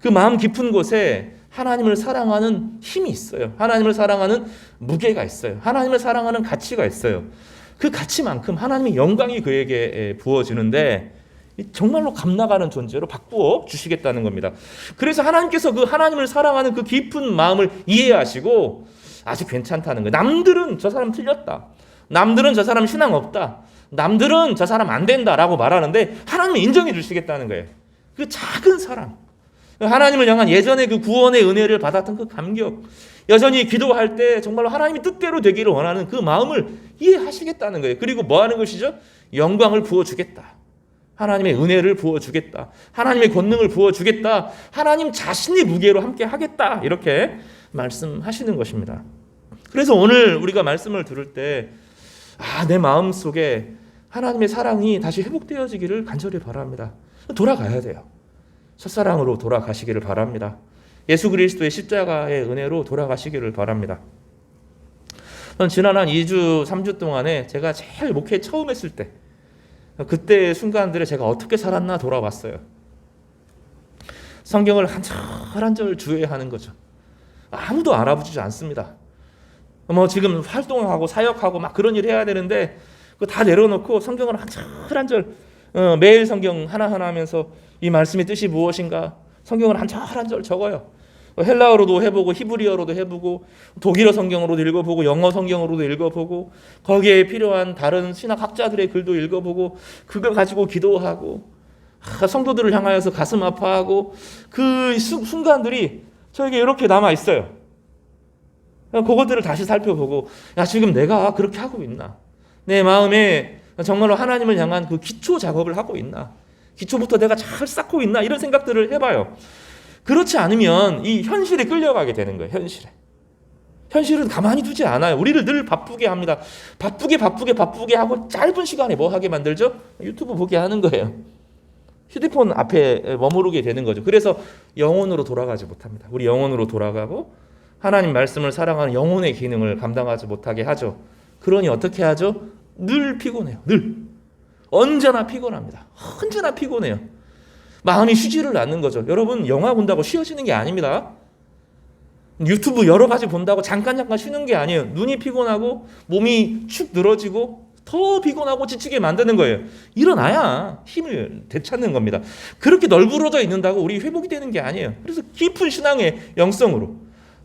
Speaker 2: 그 마음 깊은 곳에 하나님을 사랑하는 힘이 있어요. 하나님을 사랑하는 무게가 있어요. 하나님을 사랑하는 가치가 있어요. 그 가치만큼 하나님의 영광이 그에게 부어지는데 정말로 값나가는 존재로 바꾸어 주시겠다는 겁니다. 그래서 하나님께서 그 하나님을 사랑하는 그 깊은 마음을 이해하시고 아직 괜찮다는 거예요. 남들은 저 사람 틀렸다. 남들은 저 사람 신앙 없다. 남들은 저 사람 안 된다라고 말하는데 하나님은 인정해 주시겠다는 거예요. 그 작은 사랑. 하나님을 향한 예전에 그 구원의 은혜를 받았던 그 감격. 여전히 기도할 때 정말로 하나님이 뜻대로 되기를 원하는 그 마음을 이해하시겠다는 거예요. 그리고 뭐 하는 것이죠? 영광을 부어주겠다. 하나님의 은혜를 부어주겠다. 하나님의 권능을 부어주겠다. 하나님 자신의 무게로 함께 하겠다. 이렇게 말씀하시는 것입니다. 그래서 오늘 우리가 말씀을 들을 때 내 마음 속에 하나님의 사랑이 다시 회복되어지기를 간절히 바랍니다. 돌아가야 돼요. 첫사랑으로 돌아가시기를 바랍니다. 예수 그리스도의 십자가의 은혜로 돌아가시기를 바랍니다. 전 지난 한 2주, 3주 동안에 제가 제일 목회 처음 했을 때 그때의 순간들에 제가 어떻게 살았나 돌아봤어요. 성경을 한 절 한 절 주의하는 거죠. 아무도 알아보지 않습니다. 지금 활동하고 사역하고 막 그런 일 해야 되는데 그거 다 내려놓고 성경을 한 절 한 절 매일 성경 하나하나 하면서 이 말씀의 뜻이 무엇인가 성경을 한 절 한 절 적어요. 헬라어로도 해보고 히브리어로도 해보고 독일어 성경으로도 읽어보고 영어 성경으로도 읽어보고 거기에 필요한 다른 신학학자들의 글도 읽어보고 그걸 가지고 기도하고 성도들을 향하여서 가슴 아파하고 그 순간들이 저에게 이렇게 남아있어요. 그것들을 다시 살펴보고 지금 내가 그렇게 하고 있나? 내 마음에 정말로 하나님을 향한 그 기초 작업을 하고 있나? 기초부터 내가 잘 쌓고 있나? 이런 생각들을 해봐요. 그렇지 않으면 이 현실에 끌려가게 되는 거예요. 현실은 가만히 두지 않아요. 우리를 늘 바쁘게 합니다. 바쁘게 하고 짧은 시간에 뭐 하게 만들죠? 유튜브 보게 하는 거예요. 휴대폰 앞에 머무르게 되는 거죠. 그래서 영혼으로 돌아가지 못합니다. 우리 영혼으로 돌아가고 하나님 말씀을 사랑하는 영혼의 기능을 감당하지 못하게 하죠. 그러니 어떻게 하죠? 늘 피곤해요. 늘. 언제나 피곤합니다. 언제나 피곤해요. 마음이 쉬지를 않는 거죠. 여러분 영화 본다고 쉬어지는 게 아닙니다. 유튜브 여러 가지 본다고 잠깐 쉬는 게 아니에요. 눈이 피곤하고 몸이 축 늘어지고 더 피곤하고 지치게 만드는 거예요. 일어나야 힘을 되찾는 겁니다. 그렇게 널브러져 있는다고 우리 회복이 되는 게 아니에요. 그래서 깊은 신앙의 영성으로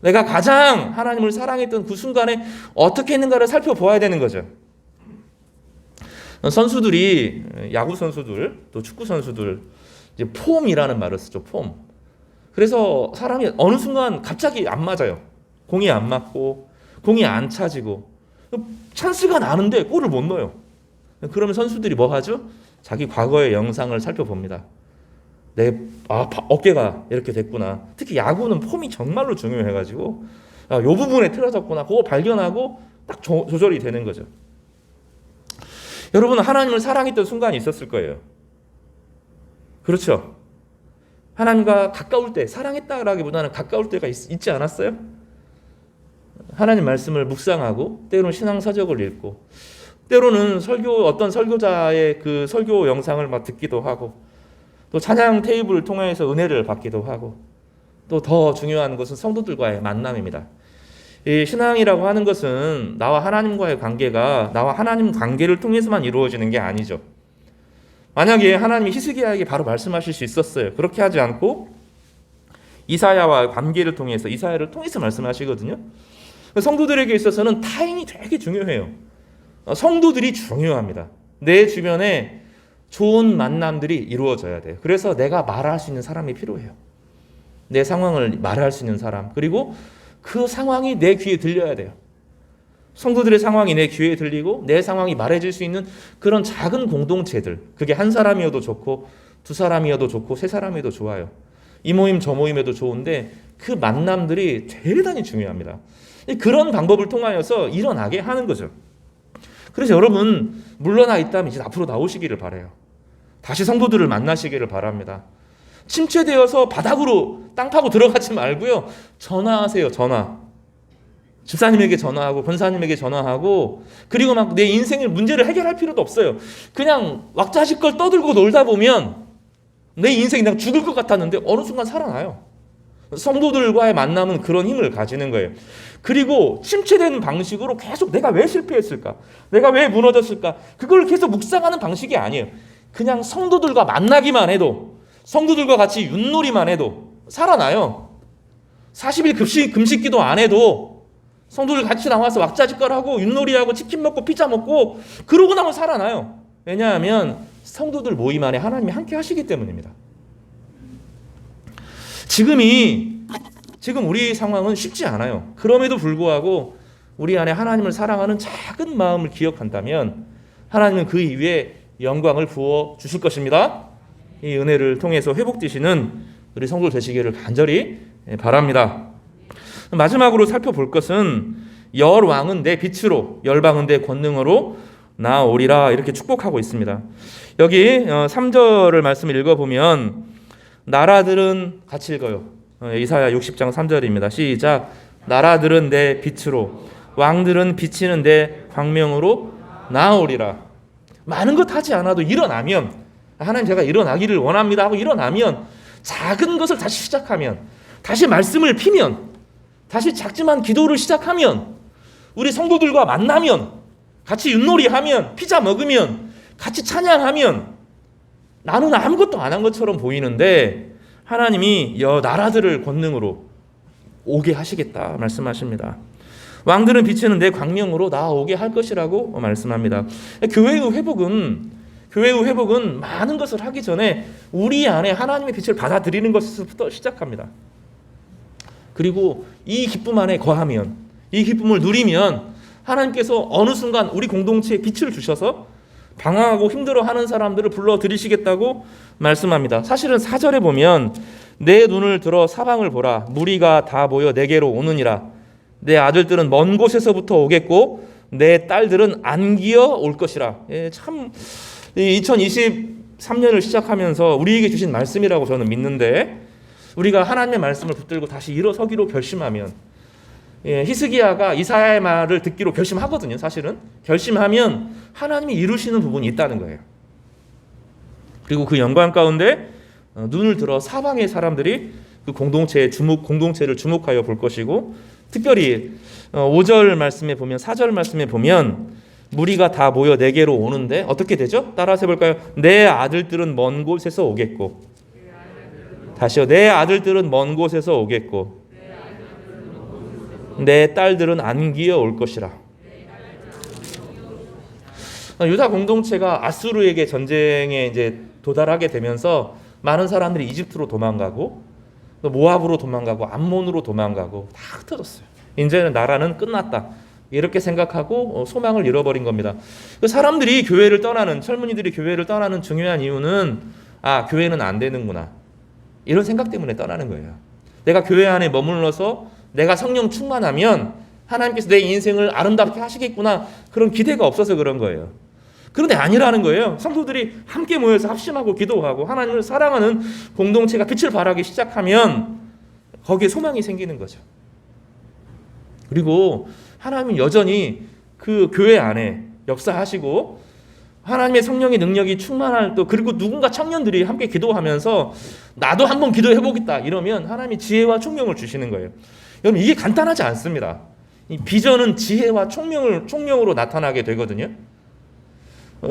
Speaker 2: 내가 가장 하나님을 사랑했던 그 순간에 어떻게 했는가를 살펴보아야 되는 거죠. 선수들이 야구 선수들 또 축구 선수들 이제 폼이라는 말을 쓰죠. 폼. 그래서 사람이 어느 순간 갑자기 안 맞아요. 공이 안 맞고 공이 안 차지고 찬스가 나는데 골을 못 넣어요. 그러면 선수들이 뭐 하죠? 자기 과거의 영상을 살펴봅니다. 어깨가 이렇게 됐구나. 특히 야구는 폼이 정말로 중요해가지고 이 부분에 틀어졌구나. 그거 발견하고 딱 조절이 되는 거죠. 여러분 하나님을 사랑했던 순간이 있었을 거예요. 그렇죠? 하나님과 가까울 때 사랑했다라기보다는 가까울 때가 있지 않았어요? 하나님 말씀을 묵상하고 때로는 신앙서적을 읽고 때로는 어떤 설교자의 그 설교 영상을 막 듣기도 하고 또 찬양 테이블을 통해서 은혜를 받기도 하고 또 더 중요한 것은 성도들과의 만남입니다. 이 신앙이라고 하는 것은 나와 하나님과의 관계가 나와 하나님 관계를 통해서만 이루어지는 게 아니죠. 만약에 하나님이 히스기야에게 바로 말씀하실 수 있었어요. 그렇게 하지 않고 이사야와 관계를 통해서 이사야를 통해서 말씀하시거든요. 성도들에게 있어서는 타인이 되게 중요해요. 성도들이 중요합니다. 내 주변에 좋은 만남들이 이루어져야 돼요. 그래서 내가 말할 수 있는 사람이 필요해요. 내 상황을 말할 수 있는 사람, 그리고 그 상황이 내 귀에 들려야 돼요. 성도들의 상황이 내 귀에 들리고 내 상황이 말해질 수 있는 그런 작은 공동체들, 그게 한 사람이어도 좋고 두 사람이어도 좋고 세 사람이어도 좋아요. 이 모임 저 모임에도 좋은데 그 만남들이 대단히 중요합니다. 그런 방법을 통하여서 일어나게 하는 거죠. 그래서 여러분 물러나 있다면 이제 앞으로 나오시기를 바라요. 다시 성도들을 만나시기를 바랍니다. 침체되어서 바닥으로 땅 파고 들어가지 말고요. 전화하세요. 전화. 집사님에게 전화하고 권사님에게 전화하고, 그리고 막 내 인생의 문제를 해결할 필요도 없어요. 그냥 왁자지껄 떠들고 놀다 보면 내 인생이 그냥 죽을 것 같았는데 어느 순간 살아나요. 성도들과의 만남은 그런 힘을 가지는 거예요. 그리고 침체되는 방식으로 계속 내가 왜 실패했을까? 내가 왜 무너졌을까? 그걸 계속 묵상하는 방식이 아니에요. 그냥 성도들과 만나기만 해도, 성도들과 같이 윷놀이만 해도 살아나요. 40일 금식 기도 안 해도 성도들 같이 나와서 왁자지껄하고 윷놀이하고 치킨 먹고 피자 먹고 그러고 나면 살아나요. 왜냐하면 성도들 모임 안에 하나님이 함께 하시기 때문입니다. 지금 우리 상황은 쉽지 않아요. 그럼에도 불구하고 우리 안에 하나님을 사랑하는 작은 마음을 기억한다면 하나님은 그 이후에 영광을 부어 주실 것입니다. 이 은혜를 통해서 회복되시는 우리 성도 되시기를 간절히 바랍니다. 마지막으로 살펴볼 것은 열왕은 내 빛으로 열방은 내 권능으로 나오리라, 이렇게 축복하고 있습니다. 여기 3절을 말씀을 읽어보면 나라들은, 같이 읽어요. 이사야 60장 3절입니다. 시작. 나라들은 내 빛으로, 왕들은 비치는 내 광명으로 나오리라. 많은 것 하지 않아도 일어나면, 하나님 제가 일어나기를 원합니다 하고 일어나면, 작은 것을 다시 시작하면, 다시 말씀을 피면, 다시 작지만 기도를 시작하면, 우리 성도들과 만나면, 같이 윷놀이하면, 피자 먹으면, 같이 찬양하면 나는 아무것도 안 한 것처럼 보이는데 하나님이 나라들을 권능으로 오게 하시겠다 말씀하십니다. 왕들은 비치는 내 광명으로 나오게 할 것이라고 말씀합니다. 교회의 회복은 많은 것을 하기 전에 우리 안에 하나님의 빛을 받아들이는 것부터 시작합니다. 그리고 이 기쁨 안에 거하면, 이 기쁨을 누리면 하나님께서 어느 순간 우리 공동체에 빛을 주셔서 방황하고 힘들어하는 사람들을 불러들이시겠다고 말씀합니다. 사실은 4절에 보면 내 눈을 들어 사방을 보라, 무리가 다 모여 내게로 오느니라. 내 아들들은 먼 곳에서부터 오겠고 내 딸들은 안기어 올 것이라. 참 2023년을 시작하면서 우리에게 주신 말씀이라고 저는 믿는데, 우리가 하나님의 말씀을 붙들고 다시 일어서기로 결심하면, 히스기야가 이사야의 말을 듣기로 결심하거든요. 사실은 결심하면 하나님이 이루시는 부분이 있다는 거예요. 그리고 그 영광 가운데 눈을 들어 사방의 사람들이 그 공동체를 주목하여 볼 것이고, 특별히 5절 말씀에 보면, 4절 말씀에 보면 무리가 다 모여 내게로 오는데 어떻게 되죠? 따라서 해볼까요? 내 아들들은 먼 곳에서 오겠고, 다시요. 내 아들들은 먼 곳에서 오겠고 내 딸들은 안기어 올 것이라. 유다 공동체가 아수르에게 전쟁에 이제 도달하게 되면서 많은 사람들이 이집트로 도망가고 또 모압으로 도망가고 암몬으로 도망가고 다 흩어졌어요. 이제는 나라는 끝났다, 이렇게 생각하고 소망을 잃어버린 겁니다. 사람들이 교회를 떠나는, 젊은이들이 교회를 떠나는 중요한 이유는 교회는 안 되는구나, 이런 생각 때문에 떠나는 거예요. 내가 교회 안에 머물러서 내가 성령 충만하면 하나님께서 내 인생을 아름답게 하시겠구나, 그런 기대가 없어서 그런 거예요. 그런데 아니라는 거예요. 성도들이 함께 모여서 합심하고 기도하고 하나님을 사랑하는 공동체가 빛을 발하기 시작하면 거기에 소망이 생기는 거죠. 그리고 하나님은 여전히 그 교회 안에 역사하시고 하나님의 성령의 능력이 충만할 또, 그리고 누군가 청년들이 함께 기도하면서 나도 한번 기도해보겠다 이러면 하나님이 지혜와 총명을 주시는 거예요. 여러분, 이게 간단하지 않습니다. 이 비전은 지혜와 총명으로 나타나게 되거든요.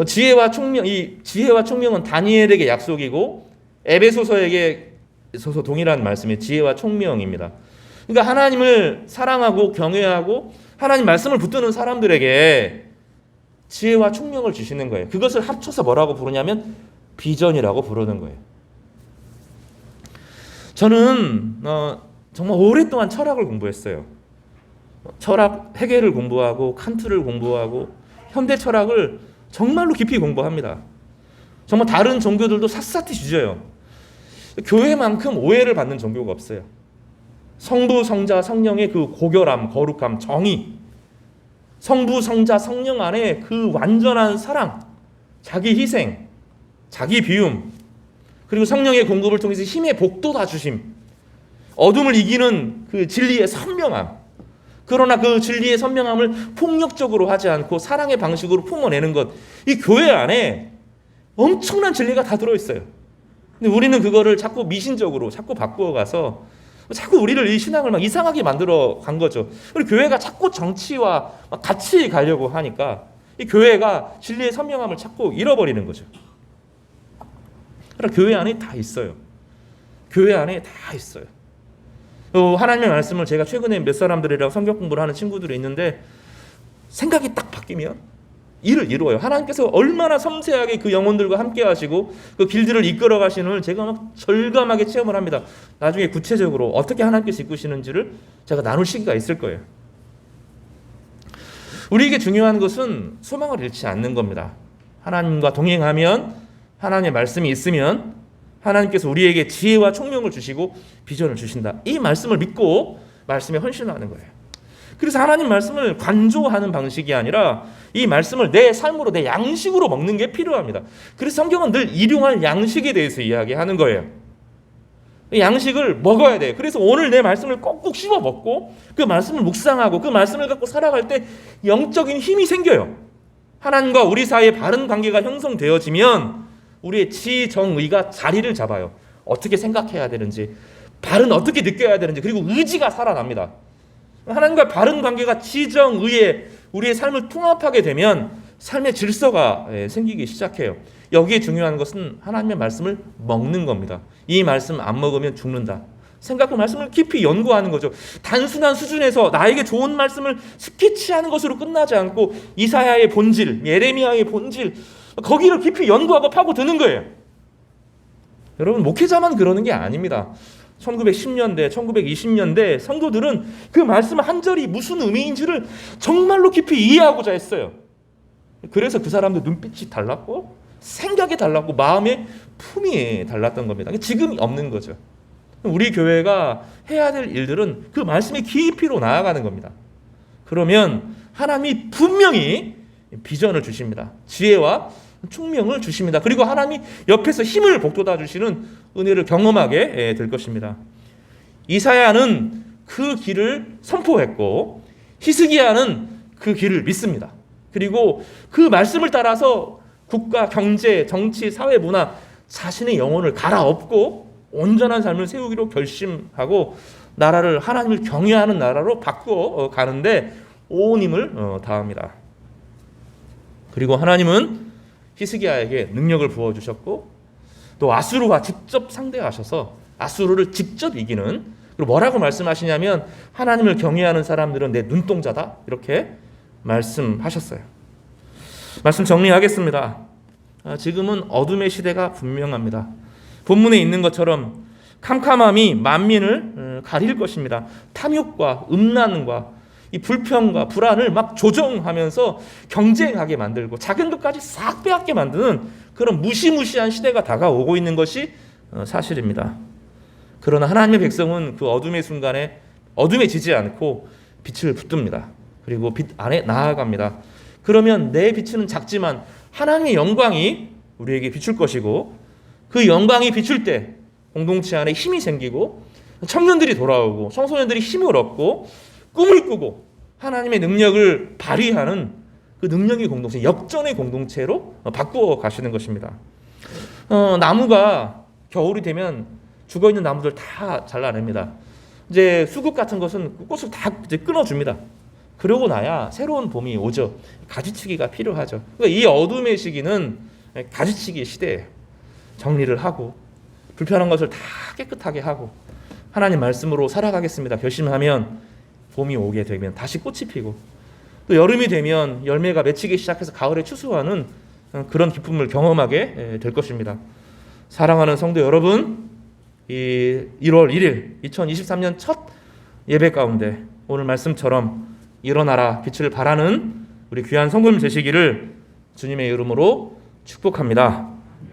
Speaker 2: 지혜와 총명은 다니엘에게 약속이고 에베소서에게 있어서 동일한 말씀이 지혜와 총명입니다. 그러니까 하나님을 사랑하고 경외하고 하나님 말씀을 붙드는 사람들에게 지혜와 총명을 주시는 거예요. 그것을 합쳐서 뭐라고 부르냐면 비전이라고 부르는 거예요. 저는 정말 오랫동안 철학을 공부했어요. 철학, 헤겔을 공부하고 칸트를 공부하고 현대 철학을 정말로 깊이 공부합니다. 정말 다른 종교들도 샅샅이 뒤져요. 교회만큼 오해를 받는 종교가 없어요. 성부, 성자, 성령의 그 고결함, 거룩함, 정의, 성부, 성자, 성령 안에 그 완전한 사랑, 자기 희생, 자기 비움, 그리고 성령의 공급을 통해서 힘의 복도 다 주심, 어둠을 이기는 그 진리의 선명함, 그러나 그 진리의 선명함을 폭력적으로 하지 않고 사랑의 방식으로 품어내는 것, 이 교회 안에 엄청난 진리가 다 들어있어요. 근데 우리는 그거를 자꾸 미신적으로 자꾸 바꾸어가서 자꾸 우리를 이 신앙을 막 이상하게 만들어 간 거죠. 그리고 교회가 자꾸 정치와 같이 가려고 하니까 이 교회가 진리의 선명함을 자꾸 잃어버리는 거죠. 그러나 교회 안에 다 있어요. 교회 안에 다 있어요. 하나님의 말씀을 제가 최근에 몇 사람들이랑 성경 공부를 하는 친구들이 있는데 생각이 딱 바뀌면 일을 이루어요. 하나님께서 얼마나 섬세하게 그 영혼들과 함께 하시고 그 길들을 이끌어 가시는 제가 막 절감하게 체험을 합니다. 나중에 구체적으로 어떻게 하나님께서 이끄시는지를 제가 나눌 시기가 있을 거예요. 우리에게 중요한 것은 소망을 잃지 않는 겁니다. 하나님과 동행하면, 하나님의 말씀이 있으면 하나님께서 우리에게 지혜와 총명을 주시고 비전을 주신다. 이 말씀을 믿고 말씀에 헌신하는 거예요. 그래서 하나님 말씀을 관조하는 방식이 아니라 이 말씀을 내 삶으로, 내 양식으로 먹는 게 필요합니다. 그래서 성경은 늘 일용할 양식에 대해서 이야기하는 거예요. 양식을 먹어야 돼. 그래서 오늘 내 말씀을 꼭꼭 씹어 먹고 그 말씀을 묵상하고 그 말씀을 갖고 살아갈 때 영적인 힘이 생겨요. 하나님과 우리 사이에 바른 관계가 형성되어지면 우리의 지정의가 자리를 잡아요. 어떻게 생각해야 되는지, 바른 어떻게 느껴야 되는지, 그리고 의지가 살아납니다. 하나님과 바른 관계가 지정의에 우리의 삶을 통합하게 되면 삶의 질서가 생기기 시작해요. 여기에 중요한 것은 하나님의 말씀을 먹는 겁니다. 이 말씀 안 먹으면 죽는다. 생각과 말씀을 깊이 연구하는 거죠. 단순한 수준에서 나에게 좋은 말씀을 스케치하는 것으로 끝나지 않고 이사야의 본질, 예레미야의 본질, 거기를 깊이 연구하고 파고드는 거예요. 여러분, 목회자만 그러는 게 아닙니다. 1910년대, 1920년대 성도들은 그 말씀 한 절이 무슨 의미인지를 정말로 깊이 이해하고자 했어요. 그래서 그 사람들 눈빛이 달랐고 생각이 달랐고 마음의 품이 달랐던 겁니다. 지금이 없는 거죠. 우리 교회가 해야 될 일들은 그 말씀의 깊이로 나아가는 겁니다. 그러면 하나님이 분명히 비전을 주십니다. 지혜와 총명을 주십니다. 그리고 하나님이 옆에서 힘을 북돋아 주시는 은혜를 경험하게 될 것입니다. 이사야는 그 길을 선포했고 히스기야는 그 길을 믿습니다. 그리고 그 말씀을 따라서 국가, 경제, 정치, 사회, 문화 자신의 영혼을 갈아엎고 온전한 삶을 세우기로 결심하고 나라를 하나님을 경외하는 나라로 바꾸어 가는데 온 힘을 다합니다. 그리고 하나님은 히스기야에게 능력을 부어주셨고 또 아수르와 직접 상대하셔서 아수르를 직접 이기는, 그리고 뭐라고 말씀하시냐면 하나님을 경외하는 사람들은 내 눈동자다, 이렇게 말씀하셨어요. 말씀 정리하겠습니다. 지금은 어둠의 시대가 분명합니다. 본문에 있는 것처럼 캄캄함이 만민을 가릴 것입니다. 탐욕과 음란과 이 불평과 불안을 막 조정하면서 경쟁하게 만들고 작은 것까지 싹 빼앗게 만드는 그런 무시무시한 시대가 다가오고 있는 것이 사실입니다. 그러나 하나님의 백성은 그 어둠의 순간에 어둠에 지지 않고 빛을 붙듭니다. 그리고 빛 안에 나아갑니다. 그러면 내 빛은 작지만 하나님의 영광이 우리에게 비출 것이고 그 영광이 비출 때 공동체 안에 힘이 생기고 청년들이 돌아오고 청소년들이 힘을 얻고 꿈을 꾸고 하나님의 능력을 발휘하는 그 능력의 공동체, 역전의 공동체로 바꾸어 가시는 것입니다. 나무가 겨울이 되면 죽어있는 나무들 다 잘라냅니다. 이제 수국 같은 것은 꽃을 다 이제 끊어줍니다. 그러고 나야 새로운 봄이 오죠. 가지치기가 필요하죠. 그러니까 이 어둠의 시기는 가지치기 시대예요. 정리를 하고 불편한 것을 다 깨끗하게 하고 하나님 말씀으로 살아가겠습니다 결심하면 봄이 오게 되면 다시 꽃이 피고 또 여름이 되면 열매가 맺히기 시작해서 가을에 추수하는 그런 기쁨을 경험하게 될 것입니다. 사랑하는 성도 여러분, 이 1월 1일 2023년 첫 예배 가운데 오늘 말씀처럼 일어나라 빛을 발하는 우리 귀한 성도님 되시기를 주님의 이름으로 축복합니다.